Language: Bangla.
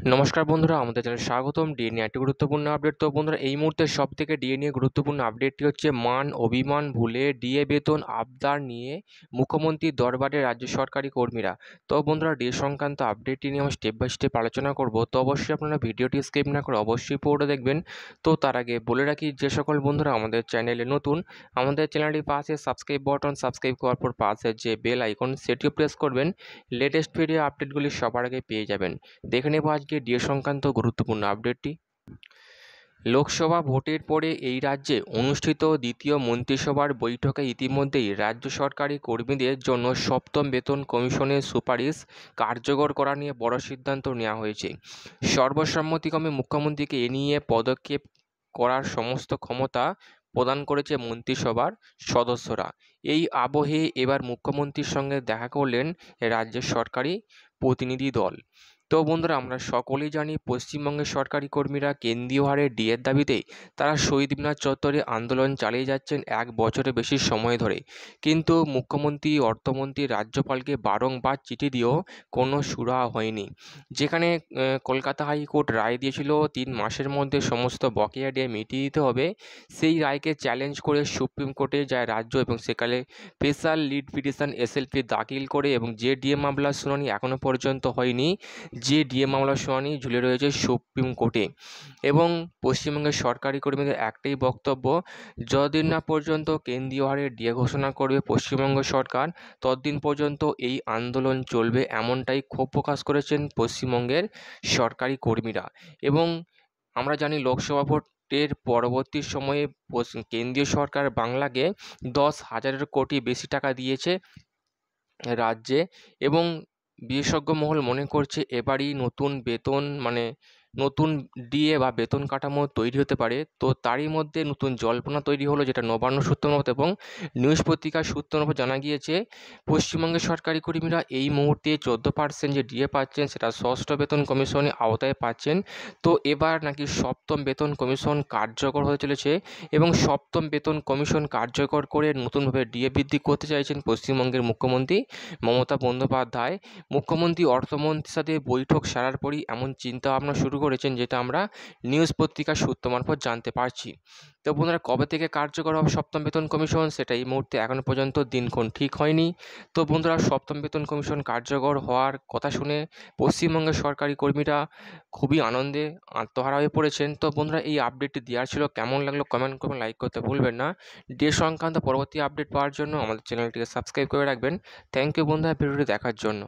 নমস্কার বন্ধুরা, আমাদের চ্যানেলে স্বাগতম। ডিএ নিয়ে একটি গুরুত্বপূর্ণ আপডেট। তো বন্ধুরা, এই মুহূর্তে সবথেকে ডিএ নিয়ে গুরুত্বপূর্ণ আপডেটটি হচ্ছে মান অভিমান ভুলে ডিএ বেতন আবদার নিয়ে মুখ্যমন্ত্রীর দরবারে রাজ্য সরকারি কর্মীরা। তো বন্ধুরা, ডিএ সংক্রান্ত আপডেটটি নিয়ে আমি স্টেপ বাই স্টেপ আলোচনা করব। তো অবশ্যই আপনারা ভিডিওটি স্কিপ না করে অবশ্যই পুরোটা দেখবেন। তো তার আগে বলে রাখি, যে সকল বন্ধুরা আমাদের চ্যানেলে নতুন, আমাদের চ্যানেলটির পাশে সাবস্ক্রাইব বাটন, সাবস্ক্রাইব করার পর পাশে যে বেল আইকন সেটিও প্রেস করবেন। লেটেস্ট ভিডিও আপডেটগুলি সবার আগে পেয়ে যাবেন। দেখে নেব আজকে ডিএ সংক্রান্ত গুরুত্বপূর্ণ আপডেটটি। লোকসভা ভোটের পরে এই রাজ্যে অনুষ্ঠিত দ্বিতীয় মন্ত্রিসভার বৈঠকে ইতিমধ্যেই রাজ্য সরকারি কর্মীদের জন্য সপ্তম বেতন কমিশনের সুপারিশ কার্যকর করা নিয়ে বড় সিদ্ধান্ত নেওয়া হয়েছে। সর্বসম্মতিক্রমে মুখ্যমন্ত্রীকে এ নিয়ে পদক্ষেপ করার সমস্ত ক্ষমতা প্রদান করেছে মন্ত্রিসভার সদস্যরা। এই আবহে এবার মুখ্যমন্ত্রীর সঙ্গে দেখা করলেন রাজ্যের সরকারি প্রতিনিধি দল। তো বন্ধুরা, আমরা সকলেই জানি পশ্চিমবঙ্গের সরকারি কর্মীরা কেন্দ্রীয় হারে ডিএর দাবিতে তারা শহীদ মিনার চত্বরে আন্দোলন চালিয়ে যাচ্ছেন 1 বছরের বেশি সময় ধরে। কিন্তু মুখ্যমন্ত্রী, অর্থমন্ত্রী, রাজ্যপালকে বারংবার চিঠি দিয়েও কোনো সুরাহা হয়নি। যেখানে কলকাতা হাইকোর্ট রায় দিয়েছিল 3 মাসের মধ্যে সমস্ত বকেয়া ডিএ মিটিয়ে দিতে হবে, সেই রায়কে চ্যালেঞ্জ করে সুপ্রিম কোর্টে যায় রাজ্য এবং সেকালে স্পেশাল লিড পিটিশন এসএলপি দাখিল করে, এবং যে ডিএ মামলার শুনানি এখনও পর্যন্ত হয়নি, যে ডিএ মামলার শুনানি ঝুলে রয়েছে সুপ্রিম কোর্টে। এবং পশ্চিমবঙ্গের সরকারি কর্মীদের একটাই বক্তব্য, যতদিন না পর্যন্ত কেন্দ্রীয় হারে ডিএ ঘোষণা করবে পশ্চিমবঙ্গ সরকার, ততদিন পর্যন্ত এই আন্দোলন চলবে, এমনটাই ক্ষোভ প্রকাশ করেছেন পশ্চিমবঙ্গের সরকারি কর্মীরা। এবং আমরা জানি লোকসভা ভোটের পরবর্তী সময়ে কেন্দ্রীয় সরকার বাংলাকে 10,000 কোটি বেশি টাকা দিয়েছে রাজ্যে, এবং বিশেষজ্ঞ মহল মনে করছে এবারই নতুন বেতন নতুন ডিএ বা বেতন কাঠামো তৈরি হতে পারে। তো তারই মধ্যে নতুন জল্পনা তৈরি হলো, যেটা নবান্ন সূত্র মারফত এবং নিউজ পত্রিকার সূত্র মারফত জানা গিয়েছে, পশ্চিমবঙ্গের সরকারি কর্মীরা এই মুহূর্তে 14% যে ডিএ পাচ্ছেন সেটা ষষ্ঠ বেতন কমিশনের আওতায় পাচ্ছেন। তো এবার নাকি সপ্তম বেতন কমিশন কার্যকর হতে চলেছে, এবং সপ্তম বেতন কমিশন কার্যকর করে নতুনভাবে ডিএ বৃদ্ধি করতে চাইছেন পশ্চিমবঙ্গের মুখ্যমন্ত্রী মমতা বন্দ্যোপাধ্যায়। মুখ্যমন্ত্রী অর্থমন্ত্রীর সাথে বৈঠক সারার পরই এমন চিন্তাভাবনা শুরু করেছেন, যেটা আমরা নিউজ পত্রিকার সূত্র মারফত জানতে পারছি। তো বন্ধুরা, কবে থেকে কার্যকর হবে সপ্তম বেতন কমিশন, সেটা এই মুহূর্তে এখনও পর্যন্ত দিনক্ষণ ঠিক হয়নি। তো বন্ধুরা, সপ্তম বেতন কমিশন কার্যকর হওয়ার কথা শুনে পশ্চিমবঙ্গের সরকারি কর্মীরা খুবই আনন্দে আত্মহারা হয়ে পড়েছেন। তো বন্ধুরা, এই আপডেটটি দেওয়ার ছিল, কেমন লাগলো কমেন্ট করবেন, লাইক করতে ভুলবেন না। ডিএ সংক্রান্ত পরবর্তী আপডেট পাওয়ার জন্য আমাদের চ্যানেলটিকে সাবস্ক্রাইব করে রাখবেন। থ্যাংক ইউ বন্ধুরা ভিডিওটি দেখার জন্য।